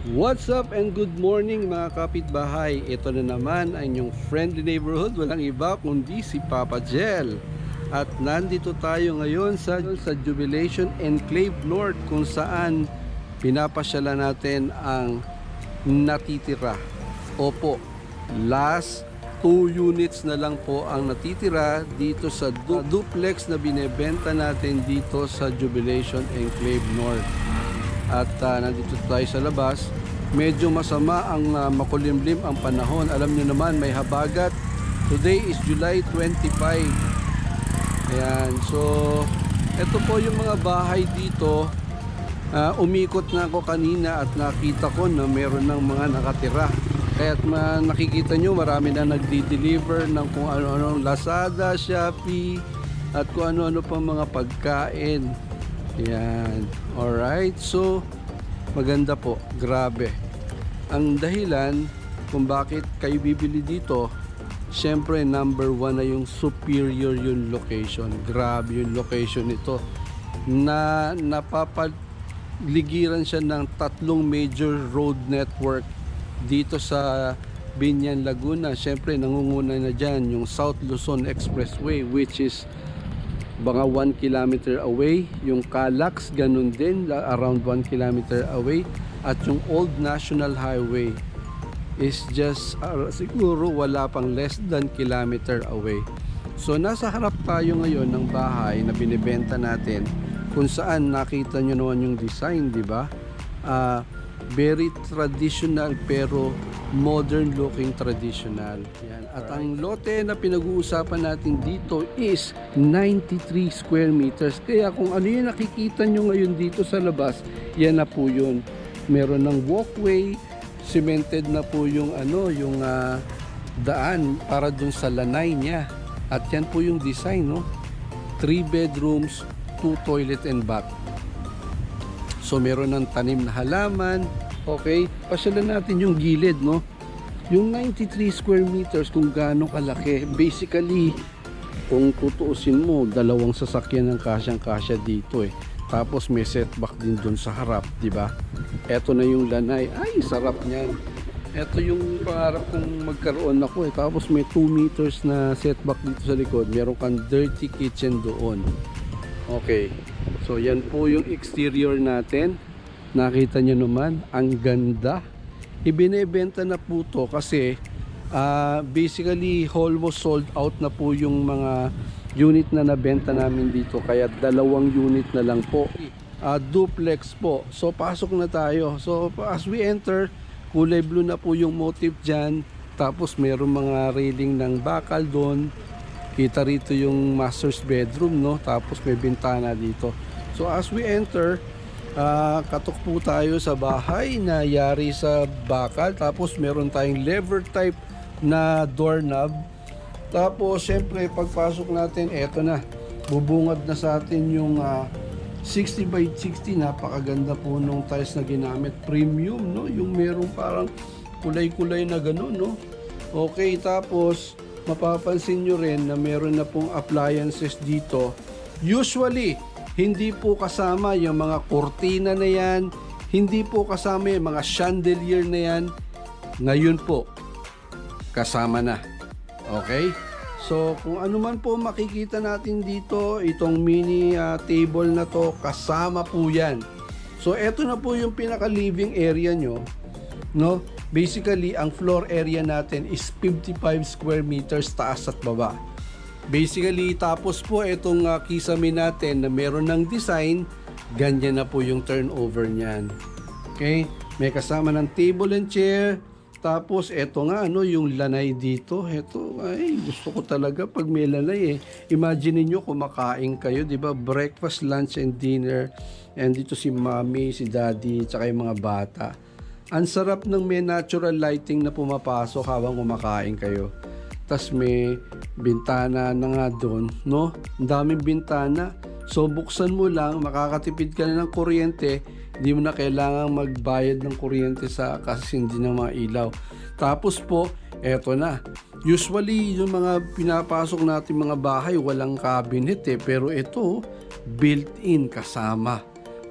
What's up and good morning mga kapitbahay. Ito na naman ang inyong friendly neighborhood. Walang iba kundi si Papa Jel. At nandito tayo ngayon sa Jubilation Enclave North, kung saan pinapasyalan natin ang natitira. Opo, last 2 units na lang po ang natitira dito sa duplex na binebenta natin dito sa Jubilation Enclave North. At nandito tayo sa labas. Medyo masama ang makulimlim ang panahon. Alam nyo naman, may habagat. Today is July 25. Ayan, so ito po yung mga bahay dito. Umikot na ako kanina at nakita ko na meron ng mga nakatira. Kaya nakikita nyo, marami na nagdi-deliver ng kung ano-anong Lazada, Shopee, at kung ano-ano pa mga pagkain. Yan. Alright. So, maganda po. Grabe. Ang dahilan kung bakit kayo bibili dito, syempre number 1 na yung superior yung location. Grabe yung location nito. Na napapaligiran siya ng 3 major road network dito sa Binyan, Laguna. Syempre nangunguna na dyan yung South Luzon Expressway, which is mga 1 kilometer away. Yung Calax, ganun din, around 1 kilometer away. At yung Old National Highway is just siguro wala pang less than kilometer away. So nasa harap tayo ngayon ng bahay na binibenta natin, kung saan nakita nyo naman yung design, di ba? Very traditional pero modern looking traditional. Yan. At ang lote na pinag-uusapan natin dito is 93 square meters. Kaya kung ano yung nakikita nyo ngayon dito sa labas, yan na po yun. Meron ng walkway, cemented na po yung daan para dun sa lanay niya. At yan po yung design, no? 3 bedrooms, 2 toilet and bath. So meron ng tanim na halaman. Okay, pasyalan natin yung gilid, no? Yung 93 square meters kung gaano kalaki. Basically, kung tutuusin mo, 2 sasakyan ng kasyang-kasya dito eh. Tapos may setback din doon sa harap, di ba? Eto na yung lanay. Ay, sarap niyan. Eto yung pangarap kong magkaroon ako eh. Tapos may 2 meters na setback dito sa likod. Meron kang dirty kitchen doon. Okay. So yan po yung exterior natin. Nakita nyo naman, ang ganda. Ibinebenta na po to kasi basically almost sold out na po yung mga unit na nabenta namin dito. Kaya 2 unit na lang po. Duplex po. So pasok na tayo. So as we enter, kulay blue na po yung motif dyan. Tapos meron mga railing ng bakal doon. Kita rito yung master's bedroom, no? Tapos may bintana dito. So as we enter, katok po tayo sa bahay na yari sa bakal. Tapos meron tayong lever type na doorknob. Tapos syempre pagpasok natin, eto na, bubungad na sa atin yung 60 by 60. Napakaganda po nung tiles na ginamit, premium, no? Yung merong parang kulay-kulay na gano'n, no? Okay, tapos mapapansin nyo rin na meron na pong appliances dito. Usually hindi po kasama yung mga kortina na yan, hindi po kasama yung mga chandelier na yan. Ngayon po kasama na. Okay? So kung ano man po makikita natin dito, itong mini table na to, kasama po yan. So eto na po yung pinaka living area nyo, no? Basically ang floor area natin is 55 square meters taas at baba. Basically tapos po itong kisame natin na meron ng design, ganyan na po yung turnover niyan. Okay? May kasama ng table and chair. Tapos eto nga yung lanay dito. Eto, ay gusto ko talaga pag may lanay eh. Imagine niyo kumakain kayo, 'di ba? Breakfast, lunch and dinner. And dito si mommy, si daddy, tsaka yung mga bata. Ang sarap ng may natural lighting na pumapasok habang kumakain kayo. Tas may bintana na nga doon, no? Ang daming bintana. So buksan mo lang, makakatipid ka na ng kuryente. Hindi mo na kailangang magbayad ng kuryente sa kasindi ng mga ilaw. Tapos po, eto na. Usually, yung mga pinapasok natin mga bahay, walang cabinet eh. Pero ito, built-in kasama.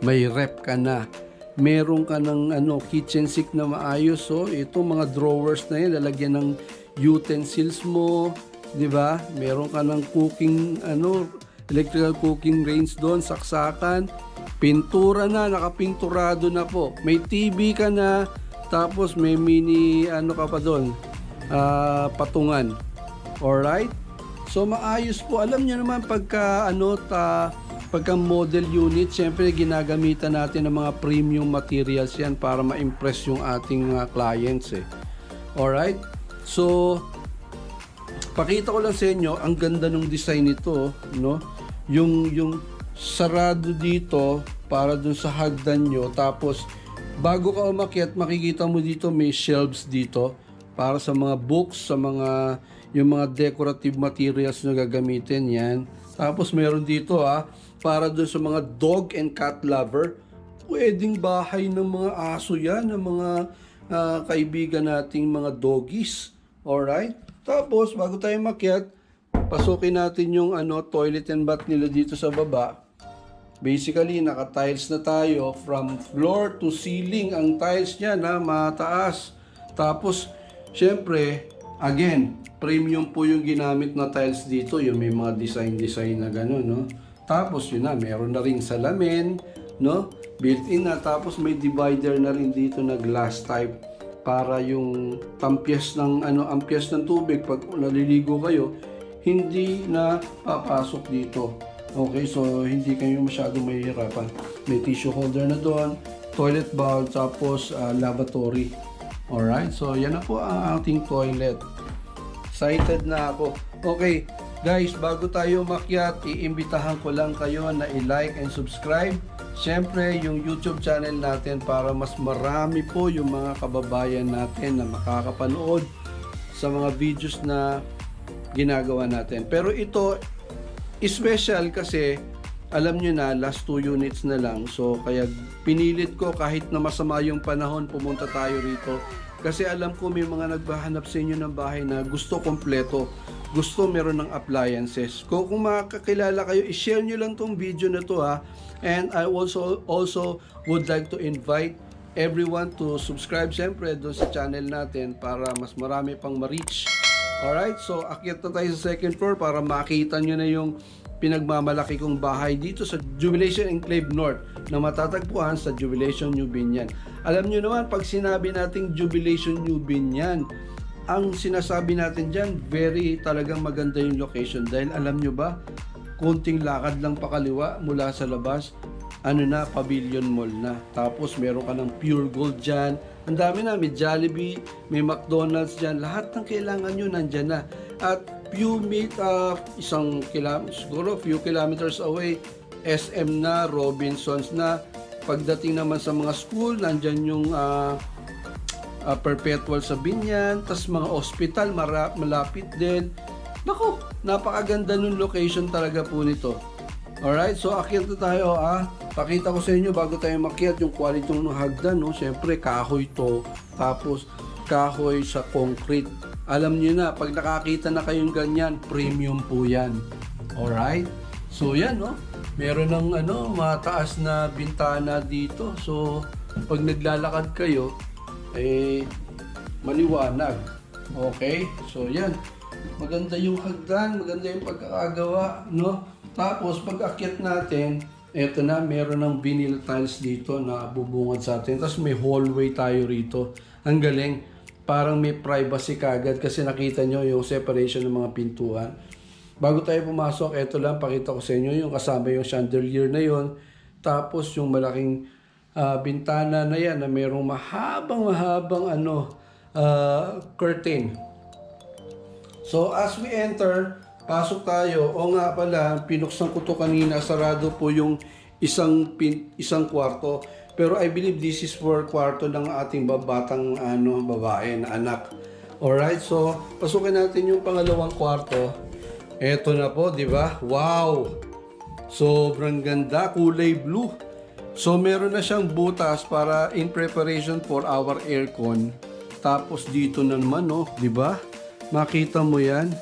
May rep ka na. meron ka ng kitchen sink na maayos. So, itong mga drawers na yan, lalagyan ng utensils mo, di ba? Meron ka ng cooking, electrical cooking range doon, saksakan, pintura na, nakapinturado na po. May TV ka na, tapos may mini, ka pa doon, patungan. Alright? So, maayos po. Alam niyo naman, pagka model unit, syempre ginagamitan natin ng mga premium materials yan para ma-impress yung ating clients eh. Alright? So, pakita ko lang sa inyo, ang ganda ng design nito, no? Yung sarado dito para dun sa hagdan nyo. Tapos, bago ka umakyat, makikita mo dito may shelves dito para sa mga books, sa yung mga decorative materials na gagamitin yan. Tapos, meron dito para doon sa mga dog and cat lover, pwedeng bahay ng mga aso yan, ng mga kaibigan nating mga doggies. Alright? Tapos, bago tayo makyat, pasukin natin yung toilet and bath nila dito sa baba. Basically, naka-tiles na tayo from floor to ceiling. Ang tiles niya na mataas. Tapos, syempre, again, premium po yung ginamit na tiles dito. Yung may mga design na gano'n, no? Tapos yun na, meron na rin salamin, no? Built-in na. Tapos may divider na rin dito na glass type para yung ampias ng tubig pag naliligo kayo, hindi na papasok dito. Okay, so hindi kayo masyadong mahihirapan. May tissue holder na doon, toilet bowl, tapos lavatory. Alright, so yan na po ang ating toilet. Excited na ako. Okay, guys, bago tayo makyat, iimbitahan ko lang kayo na i-like and subscribe. Siyempre, yung YouTube channel natin para mas marami po yung mga kababayan natin na makakapanood sa mga videos na ginagawa natin. Pero ito, special kasi, alam nyo na, last 2 units na lang. So, kaya pinilit ko kahit na masama yung panahon, pumunta tayo rito. Kasi alam ko may mga naghahanap sa inyo ng bahay na gusto kompleto, gusto meron ng appliances. Kung makakilala kayo, i-share nyo lang tong video na to And I also would like to invite everyone to subscribe siyempre doon sa channel natin para mas marami pang ma-reach. Alright, so akyat na tayo sa second floor para makita nyo na yung pinagmamalaki kong bahay dito sa Jubilation Enclave North na matatagpuan sa Jubilation New Binyan. Alam nyo naman, pag sinabi nating Jubilation New Binyan, ang sinasabi natin dyan, very talagang maganda yung location. Dahil alam nyo ba, konting lakad lang pakaliwa mula sa labas, Pavilion Mall na. Tapos meron ka ng Pure Gold dyan. Ang dami na, may Jollibee, may McDonald's dyan. Lahat ng kailangan nyo nandyan na. At few kilometers away, SM na, Robinsons na. Pagdating naman sa mga school, nandyan yung Perpetual sa Binyan, tas mga hospital, malapit din. Naku, napakaganda nung location talaga po nito. Alright, so akyat na tayo Pakita ko sa inyo bago tayo makyat yung quality ng hagdan, no? Siyempre, kahoy to. Tapos, kahoy sa concrete. Alam niyo na, pag nakakita na kayong ganyan, premium po yan. Alright? So, yan, no? Meron ng, mataas na bintana dito. So, pag naglalakad kayo, maliwanag. Okay? So, yan. Maganda yung hagdan, maganda yung pagkakagawa, no? Tapos, pag akyat natin, eto na, meron ng vinyl tiles dito na bubungad sa atin. Tapos may hallway tayo rito. Ang galing. Parang may privacy kagad kasi nakita nyo yung separation ng mga pintuan. Bago tayo pumasok, eto lang, pakita ko sa inyo yung kasama yung chandelier na yon. Tapos yung malaking bintana na yan na merong mahabang curtain. So as we enter, pasok tayo. O nga pala, pinuksan ko to kanina, sarado po yung isang kwarto. Pero I believe this is for kwarto ng ating batang babae na anak. Alright, so pasukin natin yung pangalawang kwarto. Eto na po, di ba? Wow! Sobrang ganda, kulay blue. So meron na siyang butas para in preparation for our aircon. Tapos dito na naman, di ba? Makita mo yan.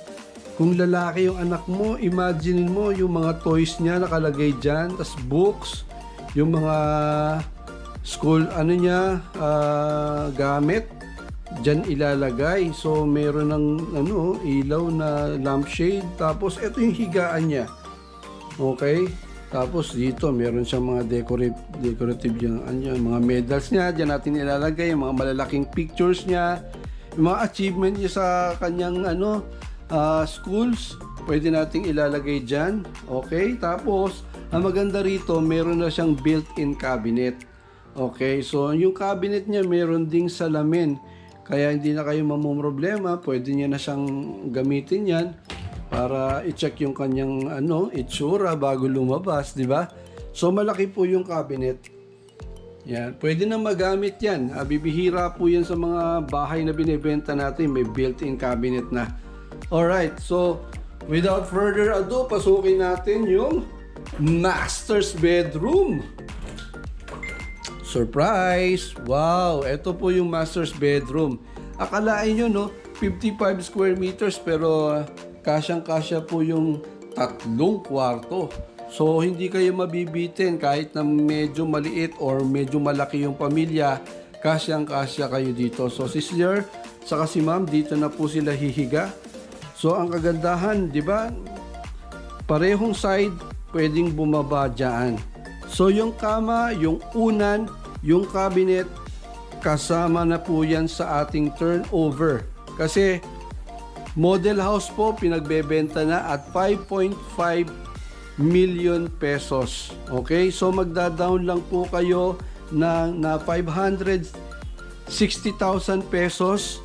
Kung lalaki yung anak mo, imagine mo yung mga toys niya nakalagay dyan, tas books, yung mga school ano niya, gamit diyan ilalagay. So meron ng ano, ilaw na lampshade, tapos ito yung higaan niya. Okay? Tapos dito meron siyang mga decorative yung mga medals niya, diyan natin ilalagay yung mga malalaking pictures niya, yung mga achievement niya sa kanyang schools, pwede nating ilalagay diyan. Okay? Tapos ang maganda rito, meron na siyang built-in cabinet. Okay? So yung cabinet niya meron ding salamin. Kaya hindi na kayo mamumroblema, pwede niya na siyang gamitin yan para i-check yung kanyang itsura bago lumabas, di ba? So malaki po yung cabinet. Yan, pwede na magamit yan. Bibihira po yan sa mga bahay na binebenta natin, may built-in cabinet na. Alright, so without further ado, pasukin natin yung master's bedroom. Surprise! Wow! Ito po yung master's bedroom. Akalain nyo, no? 55 square meters pero kasyang-kasya po yung 3 kwarto. So, hindi kayo mabibitin kahit na medyo maliit or medyo malaki yung pamilya, kasyang-kasya kayo dito. So, si Sir, saka si Ma'am, dito na po sila hihiga. So, ang kagandahan, di ba? Parehong side, pwedeng bumaba dyan. So, yung kama, yung unan, yung cabinet, kasama na po yan sa ating turnover. Kasi, model house po, pinagbebenta na at 5.5 million pesos. Okay? So, magda-down lang po kayo na 560,000 pesos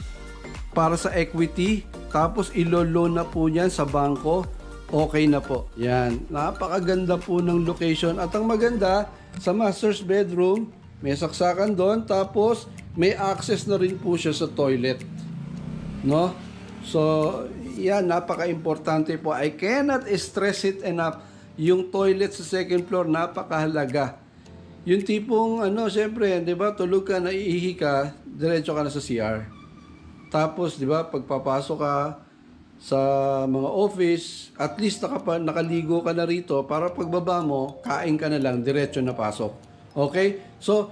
para sa equity. Tapos, ilo-loan na po yan sa bangko. Okay na po. Yan. Napakaganda po ng location. At ang maganda, sa master's bedroom, may saksakan doon. Tapos, may access na rin po siya sa toilet. No? So, yan. Napaka-importante po. I cannot stress it enough. Yung toilet sa second floor, napakahalaga. Yung tipong, syempre, di ba, tulog ka, naiihi ka, diretso ka na sa CR. Tapos, di ba, pagpapasok ka sa mga office, at least nakaligo ka na rito para pagbaba mo, kain ka na lang, diretso na pasok. Okay? So,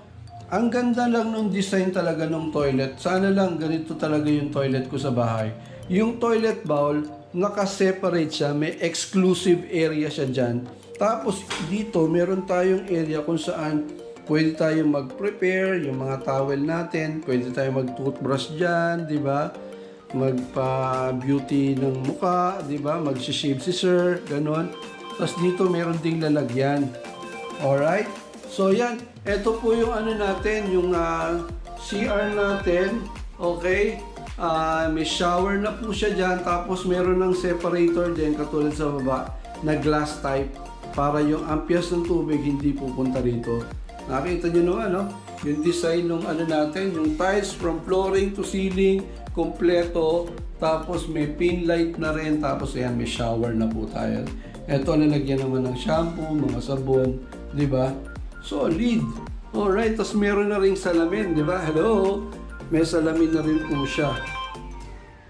ang ganda lang ng design talaga ng toilet. Sana lang ganito talaga yung toilet ko sa bahay. Yung toilet bowl, naka-separate siya, may exclusive area siya dyan. Tapos dito, meron tayong area kung saan pwede tayong mag-prepare, yung mga towel natin, pwede tayong mag-toothbrush dyan, di ba? Magpa-beauty ng muka, di ba? Mag-shave si sir, ganon. Tapos dito meron ding lalagyan. Alright? So yan, ito po yung natin, yung CR natin. Okay? May shower na po siya dyan. Tapos meron ng separator din, katulad sa baba, na glass type. Para yung ampias ng tubig hindi pupunta rito. Nakita nyo naman, yung design ng natin, yung tiles from flooring to ceiling, kompleto, tapos may pin light na rin, tapos ayan, may shower na po tayo. Ito, nalagyan naman ng shampoo, mga sabon, di ba? Solid. Alright, tapos meron na ring salamin, di ba? Hello? May salamin na rin po siya.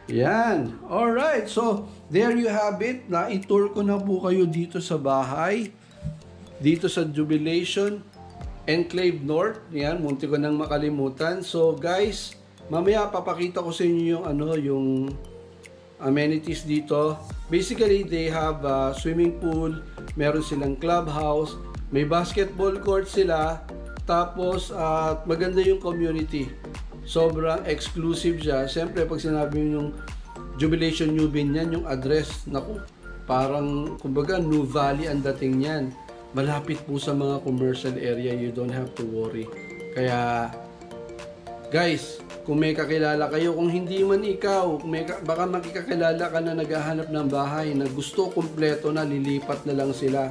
Yan. Alright, so there you have it. Na-tour ko na po kayo dito sa bahay. Dito sa Jubilation Enclave North. Yan, munti ko nang makalimutan. So guys, mamaya papakita ko sa inyo yung amenities dito. Basically, they have a swimming pool, meron silang clubhouse, may basketball court sila, tapos maganda yung community. Sobrang exclusive siya. Siyempre, pag sinabi yung Jubilation New Binyan, yung address, naku, parang, kumbaga, New Valley ang dating niyan. Malapit po sa mga commercial area, you don't have to worry. Kaya, guys, kung may kakilala kayo, kung hindi man ikaw, baka makikakilala ka na naghahanap ng bahay na gusto kompleto na, lilipat na lang sila.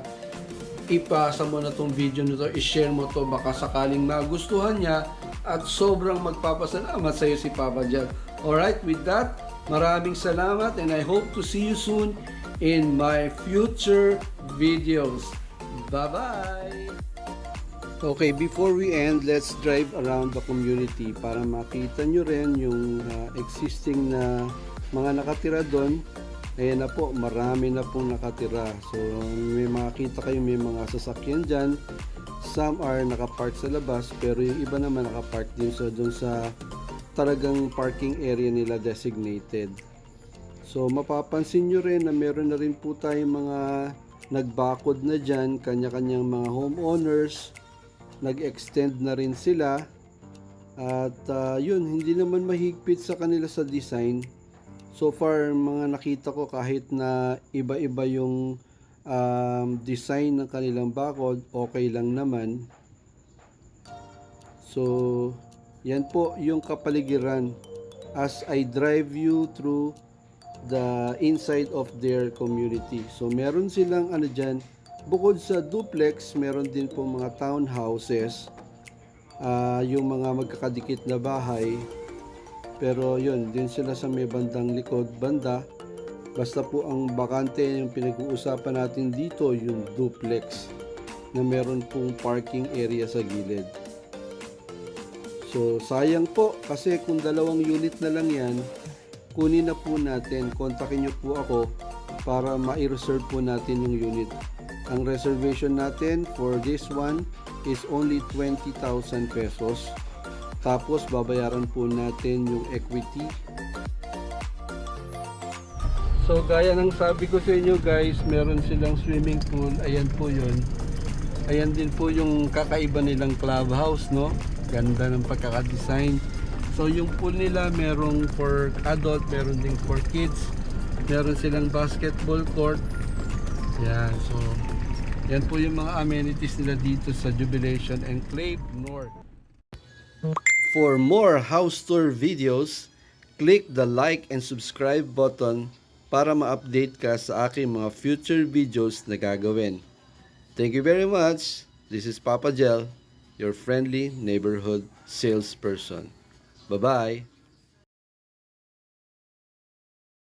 Ipasa mo na tong video nito, i-share mo to, baka sakaling magustuhan niya at sobrang magpapasalamat sa iyo si Papa Jan. Alright, with that, maraming salamat and I hope to see you soon in my future videos. Bye-bye! Okay, before we end, let's drive around the community para makita nyo rin yung existing na mga nakatira doon. Ayan na po, marami na pong nakatira. So, may makita kayo, may mga sasakyan dyan. Some are nakapark sa labas, pero yung iba naman nakapark din sa doon sa talagang parking area nila designated. So mapapansin nyo rin na meron na rin po tayong mga nagbakod na dyan, kanya-kanyang mga homeowners, nag-extend na rin sila. At yun, hindi naman mahigpit sa kanila sa design. So far, mga nakita ko kahit na iba-iba yung design ng kanilang bakod, okay lang naman. So, yan po yung kapaligiran as I drive you through the inside of their community. So, meron silang ano dyan, bukod sa duplex, meron din po mga townhouses, yung mga magkakadikit na bahay. Pero yun, din sila sa may bandang likod, banda. Basta po ang bakante yung pinag-uusapan natin dito, yung duplex na meron pong parking area sa gilid. So sayang po kasi kung dalawang unit na lang yan, kunin na po natin. Kontakin nyo po ako para ma-reserve po natin yung unit. Ang reservation natin for this one is only 20,000 pesos. Tapos babayaran po natin yung equity. So gaya ng sabi ko sa inyo guys, meron silang swimming pool. Ayan po yun. Ayan din po yung kakaiba nilang clubhouse, no? Ganda ng pagkakadesign. So yung pool nila merong for adult, meron din for kids. Meron silang basketball court. Yan, so yan po yung mga amenities nila dito sa Jubilation Enclave North. For more house tour videos, click the like and subscribe button para ma-update ka sa aking mga future videos na gagawin. Thank you very much. This is Papa Jel, your friendly neighborhood salesperson. Bye-bye.